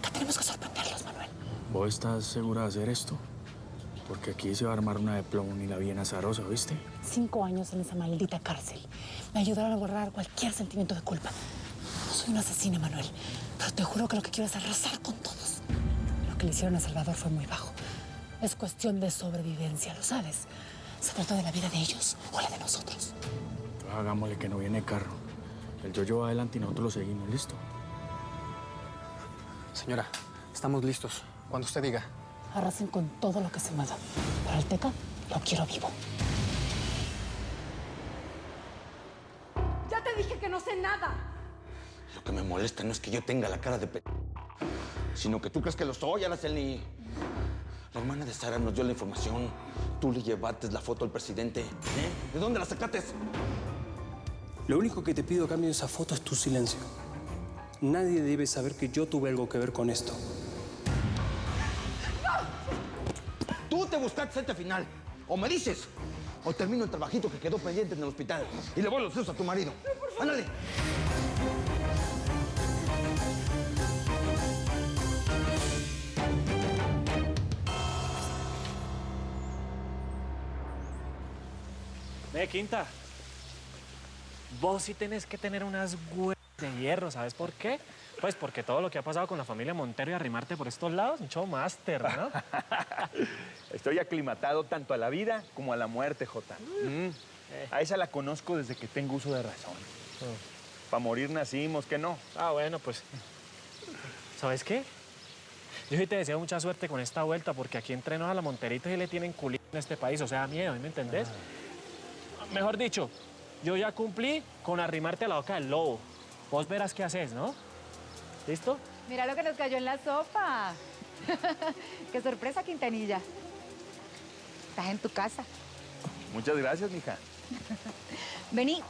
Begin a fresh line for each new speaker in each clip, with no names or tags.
Teca, tenemos que sorprenderlos, Manuel.
¿Vos estás segura de hacer esto? Porque aquí se va a armar una de plomo y la bien azarosa, ¿viste?
5 años en esa maldita cárcel. Me ayudaron a borrar cualquier sentimiento de culpa. No soy una asesina, Manuel, pero te juro que lo que quiero es arrasar con todos. Lo que le hicieron a Salvador fue muy bajo. Es cuestión de sobrevivencia, ¿lo sabes? Se trata de la vida de ellos o la de nosotros.
Entonces hagámosle que no viene carro. El yo-yo va adelante y nosotros lo seguimos, ¿listo?
Señora, estamos listos. Cuando usted diga.
Arrasen con todo lo que se mueva. Para el Teca, lo quiero vivo.
¡Ya te dije que no sé nada!
Lo que me molesta no es que yo tenga la cara de sino que tú crees que lo soy, Araceli. La hermana de Sara nos dio la información. Tú le llevaste la foto al presidente. ¿Eh? ¿De dónde la sacaste?
Lo único que te pido a cambio de esa foto es tu silencio. Nadie debe saber que yo tuve algo que ver con esto.
Tú te buscaste este final. O me dices, o termino el trabajito que quedó pendiente en el hospital y le voy los dedos a tu marido. ¡Ándale!
Ve, Quinta. Vos sí tenés que tener unas huevas de hierro, ¿sabes por qué? Pues porque todo lo que ha pasado con la familia Montero y arrimarte por estos lados, un show master, ¿no?
Estoy aclimatado tanto a la vida como a la muerte, Jota. A esa la conozco desde que tengo uso de razón. Para morir nacimos, ¿qué no?
Ah, bueno, pues... ¿Sabes qué? Yo sí te deseo mucha suerte con esta vuelta, porque aquí entre nos a la Monterita y le tienen culito en este país, o sea, miedo, ¿me entendés? Mejor dicho, yo ya cumplí con arrimarte a la boca del lobo. Vos verás qué haces, ¿no? ¿Listo?
Mira lo que nos cayó en la sopa. Qué sorpresa, Quintanilla. Estás en tu casa.
Muchas gracias, mija.
Vení,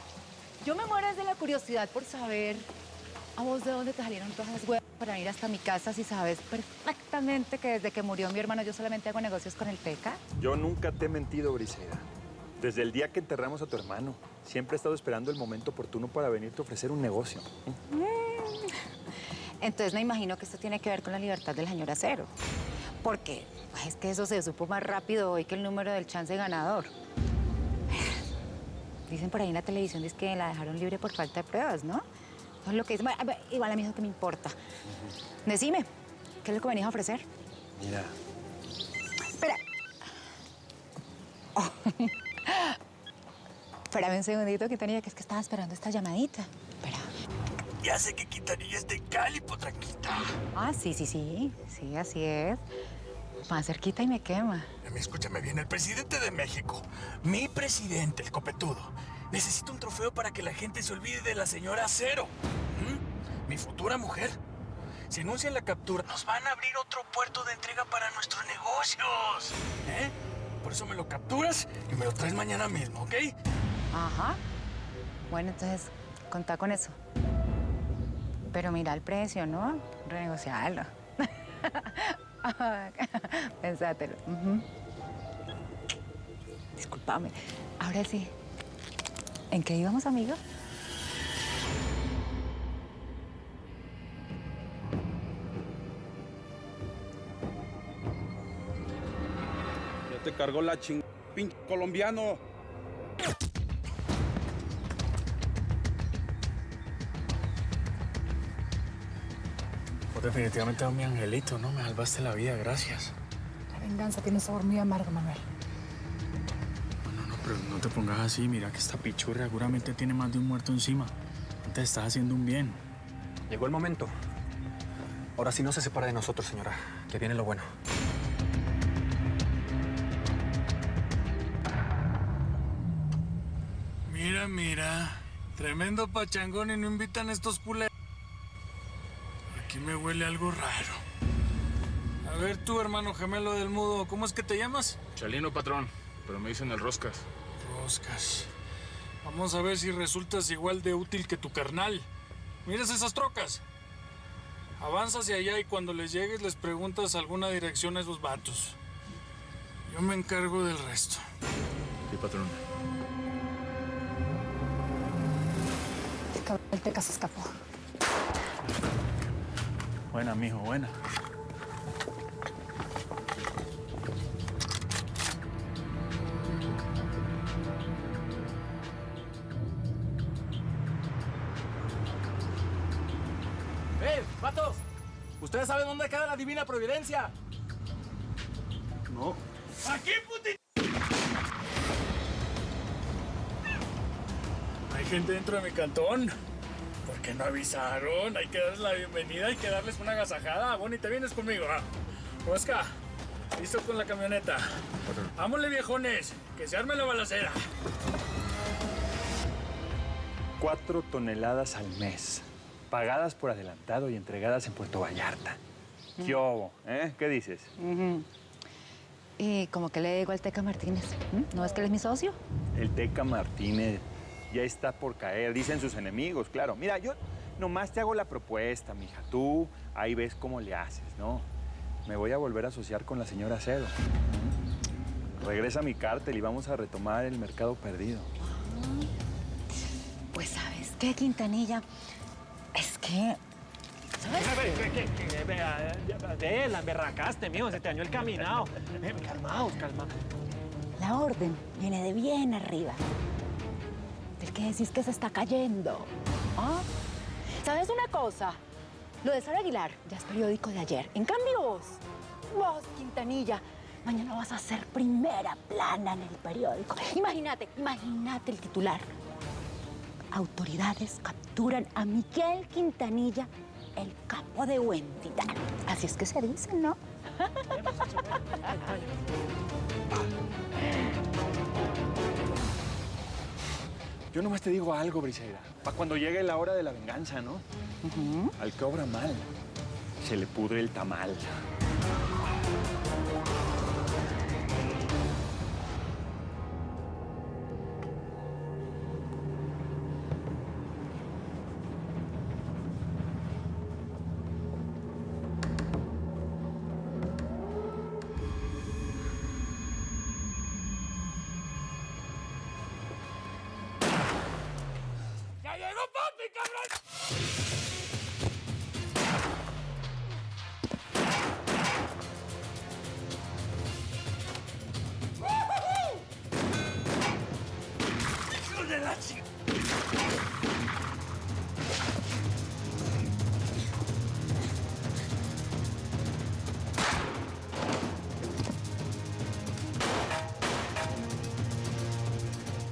yo me muero de la curiosidad por saber a vos de dónde te salieron todas las huevas para venir hasta mi casa si sabes perfectamente que desde que murió mi hermano yo solamente hago negocios con el Teca.
Yo nunca te he mentido, Briseida. Desde el día que enterramos a tu hermano, siempre he estado esperando el momento oportuno para venirte a ofrecer un negocio.
Entonces me imagino que esto tiene que ver con la libertad del señor Acero. Porque pues, es que eso se supo más rápido hoy que el número del chance ganador. Dicen por ahí en la televisión es que la dejaron libre por falta de pruebas, ¿no? Eso es lo que dicen. Bueno, igual a mí eso que me importa. Decime, ¿qué es lo que venís a ofrecer?
Mira,
Espera. Oh. Espérame un segundito, Quintanilla, que es que estaba esperando esta llamadita. Espera.
Ya sé que Quintanilla es de Cali, potranquita.
Ah, sí, así es. Más cerquita y me quema.
Escúchame bien, el presidente de México, mi presidente, el copetudo, necesita un trofeo para que la gente se olvide de la señora Acero. Mi futura mujer. Si anuncian la captura, nos van a abrir otro puerto de entrega para nuestros negocios. Por eso me lo capturas y me lo traes mañana mismo, ¿ok?
Ajá. Bueno, entonces, contá con eso. Pero mira el precio, ¿no? Renegociarlo. Pensátelo. Discúlpame. Ahora sí. ¿En qué íbamos, amigo?
Ya te cargó la pinche colombiano.
Vos definitivamente sos mi angelito, ¿no? Me salvaste la vida, gracias.
La venganza tiene un sabor muy amargo, Manuel.
No, pero no te pongas así. Mira que esta pichurra seguramente tiene más de un muerto encima. Antes estás haciendo un bien.
Llegó el momento. Ahora sí no se separa de nosotros, señora. Que viene lo bueno.
Mira. Tremendo pachangón y no invitan a estos culeros. Aquí me huele algo raro. A ver tú, hermano gemelo del mudo, ¿cómo es que te llamas?
Chalino, patrón, pero me dicen el Roscas.
Roscas. Vamos a ver si resultas igual de útil que tu carnal. ¿Miras esas trocas? Avanza hacia allá y cuando les llegues les preguntas alguna dirección a esos vatos. Yo me encargo del resto.
Sí, patrón.
El Teca se escapó.
Buena, mijo, buena.
¡Vatos! ¿Ustedes saben dónde queda la Divina Providencia?
No.
¡Aquí, puti! Hay gente dentro de mi cantón. ¿Por qué no avisaron? Hay que darles la bienvenida, hay que darles una agasajada. Bonnie, te vienes conmigo, ¿ah? Oscar, listo con la camioneta. Vámonos, viejones, que se arme la balacera.
4 toneladas al mes, pagadas por adelantado y entregadas en Puerto Vallarta. ¿Qué hubo? ¿Qué dices?
¿Y como que le digo al Teca Martínez? ¿No es que él es mi socio?
El Teca Martínez ya está por caer, dicen sus enemigos, claro. Mira, yo nomás te hago la propuesta, mija. Tú ahí ves cómo le haces, ¿no? Me voy a volver a asociar con la señora Cero. Regresa mi cártel y vamos a retomar el mercado perdido.
Pues, ¿sabes qué, Quintanilla? Es que...
¿Sabes? La emberracaste, mijo. Se te dañó el caminado. Calmaos.
La orden viene de bien arriba. Del que decís que se está cayendo. ¿Ah? ¿Sabes una cosa? Lo de Sara Aguilar ya es periódico de ayer. En cambio vos, Quintanilla, mañana vas a ser primera plana en el periódico. Imagínate el titular. Autoridades capturan a Miguel Quintanilla, el capo de Huentitán. Así es que se dice, ¿no?
Yo nomás te digo algo, Briseida. Para cuando llegue la hora de la venganza, ¿no? Al que obra mal, se le pudre el tamal.
¡Ya llegó papi, cabrón! ¡Hijo de la chica!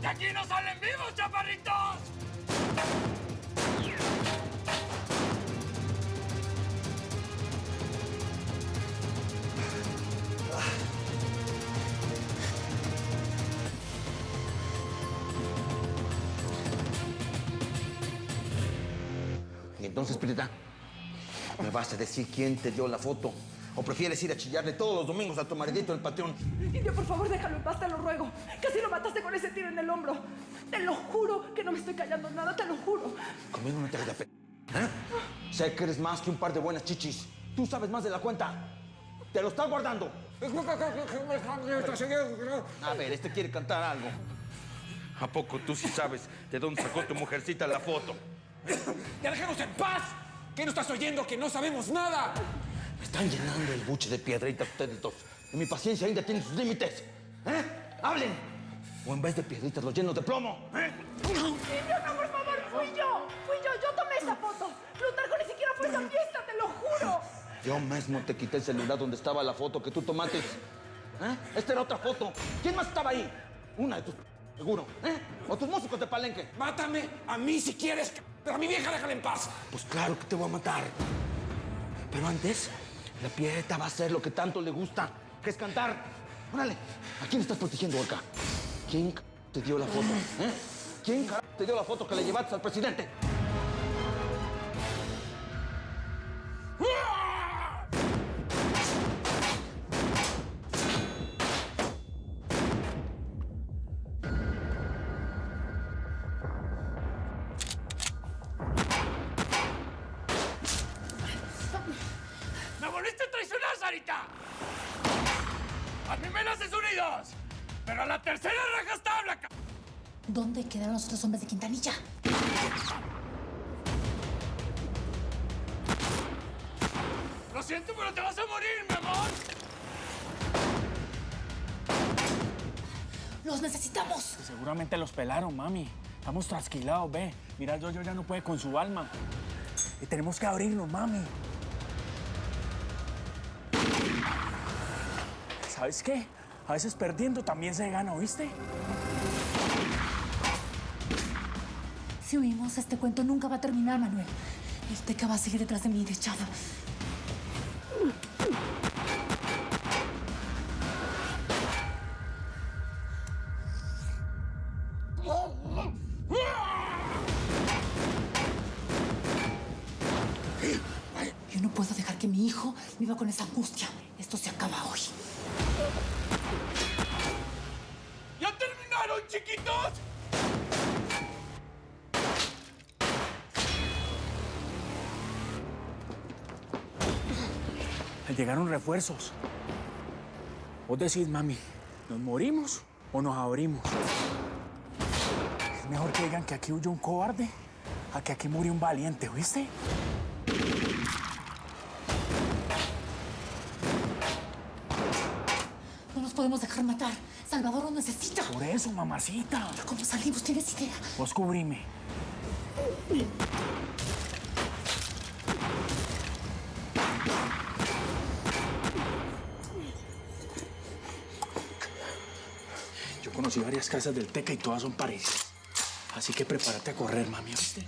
¡De aquí no salen vivos, chaparritos!
Y entonces, Prieta, ¿me vas a decir quién te dio la foto? ¿O prefieres ir a chillarle todos los domingos a tu maridito del patrón?
Indio, por favor, déjalo en paz, te lo ruego. Casi lo mataste con ese tiro en el hombro. Te lo juro que no me estoy callando nada, te lo juro.
Conmigo no te hagas la pe... ¿eh? Sé que eres más que un par de buenas chichis. Tú sabes más de la cuenta. Te lo estás guardando. A ver, este quiere cantar algo. ¿A poco tú sí sabes de dónde sacó tu mujercita la foto?
¡Ya déjanos en paz! ¿Qué no estás oyendo? ¡Que no sabemos nada!
Me están llenando el buche de piedritas ustedes dos. Y mi paciencia ainda tiene sus límites. ¡Hablen! O en vez de piedritas los lleno de plomo.
Indio, no, por favor, fui yo, yo tomé esa foto. Plutarco ni siquiera fue a esa fiesta, te lo juro.
Yo mismo te quité el celular donde estaba la foto que tú tomaste. Esta era otra foto. ¿Quién más estaba ahí? Una de tus... seguro. O tus músicos de palenque.
Mátame a mí si quieres, pero a mi vieja déjala en paz.
Pues claro que te voy a matar. Pero antes, la Pieta va a hacer lo que tanto le gusta, que es cantar. Órale, ¿a quién estás protegiendo acá? ¿Quién te dio la foto? ¿Quién te dio la foto que le llevaste al presidente?
¡Me volviste a traicionar, Sarita! ¡A mí me naces unidos! ¡Pero a la tercera rajas tabla!
¿Dónde quedaron los otros hombres de Quintanilla?
Lo siento, pero te vas a morir, mi amor.
¡Los necesitamos!
Seguramente los pelaron, mami. Estamos trasquilados, ve. Mira, yo ya no puede con su alma. Y tenemos que abrirnos, mami. ¿Sabes qué? A veces perdiendo también se gana, ¿oíste?
Si oímos este cuento, nunca va a terminar, Manuel. El Teca va a seguir detrás de mí, de Chava. Yo no puedo dejar que mi hijo viva con esa angustia. Esto se acaba hoy.
¡Ya terminaron, chiquitos!
Llegaron refuerzos. Vos decís, mami, ¿nos morimos o nos abrimos? Es mejor que digan que aquí huyó un cobarde a que aquí murió un valiente, ¿oíste?
No nos podemos dejar matar. Salvador nos necesita.
Por eso, mamacita.
Pero ¿cómo salimos? ¿Tienes idea?
Vos cubrime. Yo conocí varias casas del Teca y todas son parecidas. Así que prepárate a correr, mami, ¿viste?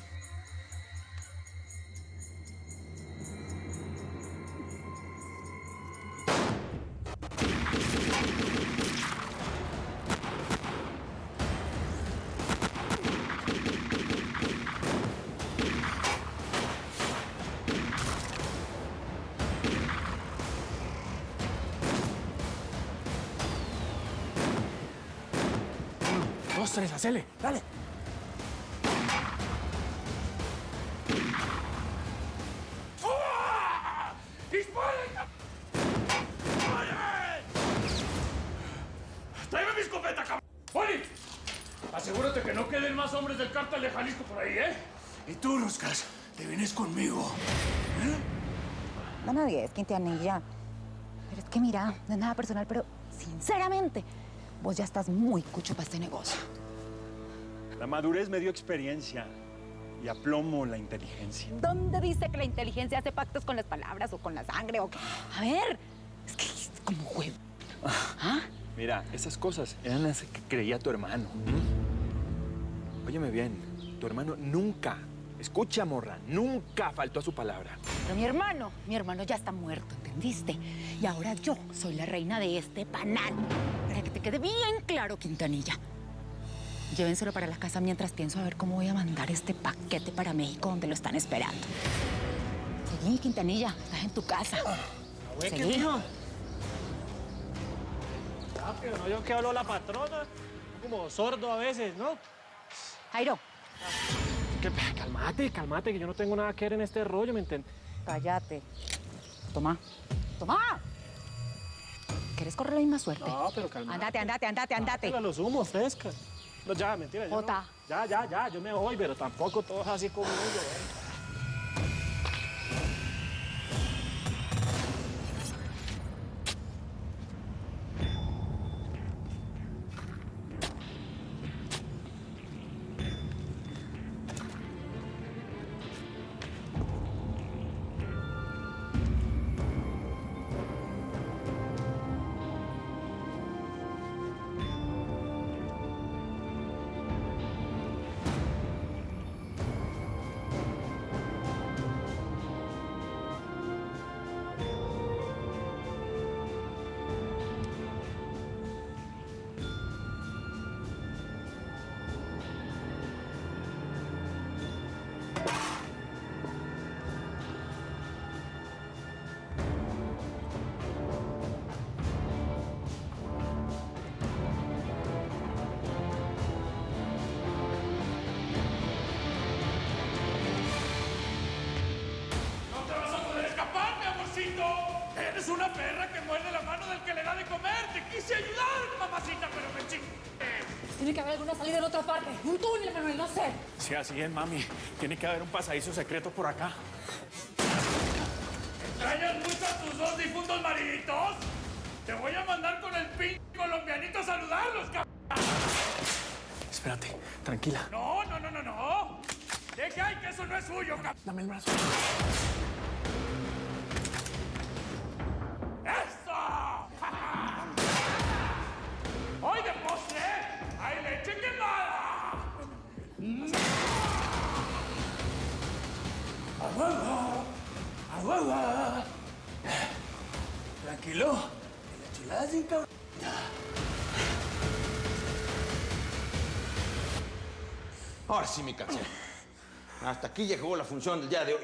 Dos, tres, hacele, dale.
¡Disparen! ¡Tráeme mi escopeta, cabrón! ¡Poli! Asegúrate que no queden más hombres del cártel de Jalisco por ahí, ¿eh?
Y tú, Roscas, te vienes conmigo.
No, 10, Quintanilla. Pero es que mira, no es nada personal, pero sinceramente, vos ya estás muy cucho para este negocio.
La madurez me dio experiencia y aplomo la inteligencia.
¿Dónde dice que la inteligencia hace pactos con las palabras o con la sangre o qué? A ver, es que es como juego. ¿Ah?
Mira, esas cosas eran las que creía tu hermano. Óyeme bien, tu hermano nunca, escucha, morra, nunca faltó a su palabra.
Pero mi hermano ya está muerto, ¿entendiste? Y ahora yo soy la reina de este panal. Para que te quede bien claro, Quintanilla. Llévenselo para la casa mientras pienso a ver cómo voy a mandar este paquete para México, donde lo están esperando. Seguí, Quintanilla, estás en tu casa. Seguí.
Rápido, no yo que hablo la patrona. Como sordo a veces, ¿no?
Jairo.
Cálmate, que yo no tengo nada que ver en este rollo, ¿me entiendes?
Cállate. Toma. ¿Quieres correr la misma suerte?
No, pero cálmate.
Andate.
Pero los humos, fresca. No, ya, mentira.
Jota.
Ya, yo me voy, pero tampoco todos así conmigo,
Eres una perra que muerde la mano del que le da de comer. Te quise ayudar, mamacita, pero me chingué.
Tiene que haber alguna salida en otra parte. Un túnel, Manuel, no sé.
Sí, así es, mami. Tiene que haber un pasadizo secreto por acá.
Trae ¿Extrañas mucho a tus dos difuntos mariditos? Te voy a mandar con el colombianito a saludarlos,
Espérate, tranquila.
No. Deja ahí que eso no es suyo,
Dame el brazo.
¡Eso! ¡Hoy de postre hay leche quemada! ¡Agua! Tranquilo. La chulada sin cabrón.
Ahora sí me cansé. Hasta aquí llegó la función del día de hoy.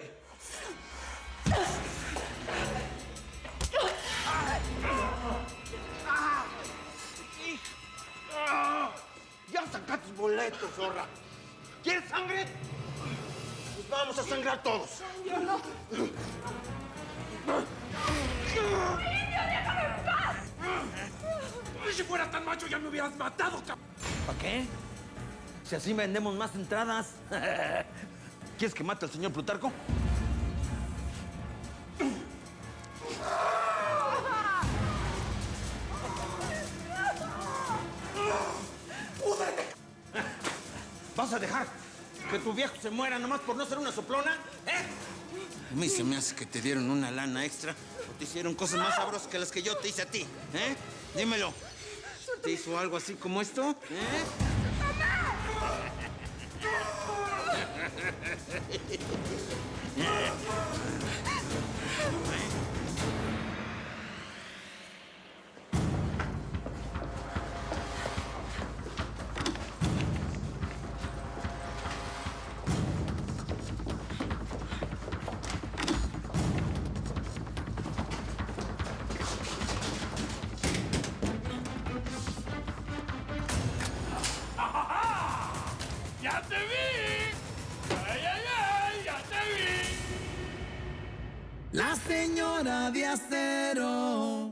Ya saca tus boletos, zorra. ¿Quieres sangre? Pues vamos a sangrar todos.
Yo no. ¡Déjame en paz!
Si fueras tan macho ya me hubieras matado, cabrón.
¿Para qué? Si así vendemos más entradas. ¿Quieres que mate al señor Plutarco? ¿Vas a dejar que tu viejo se muera nomás por no ser una soplona? A mí se me hace que te dieron una lana extra o te hicieron cosas más sabrosas que las que yo te hice a ti, ¿eh? Dímelo. ¿Te hizo algo así como esto?
¡Ya te vi! ¡Ay, ya te vi!
La señora de acero.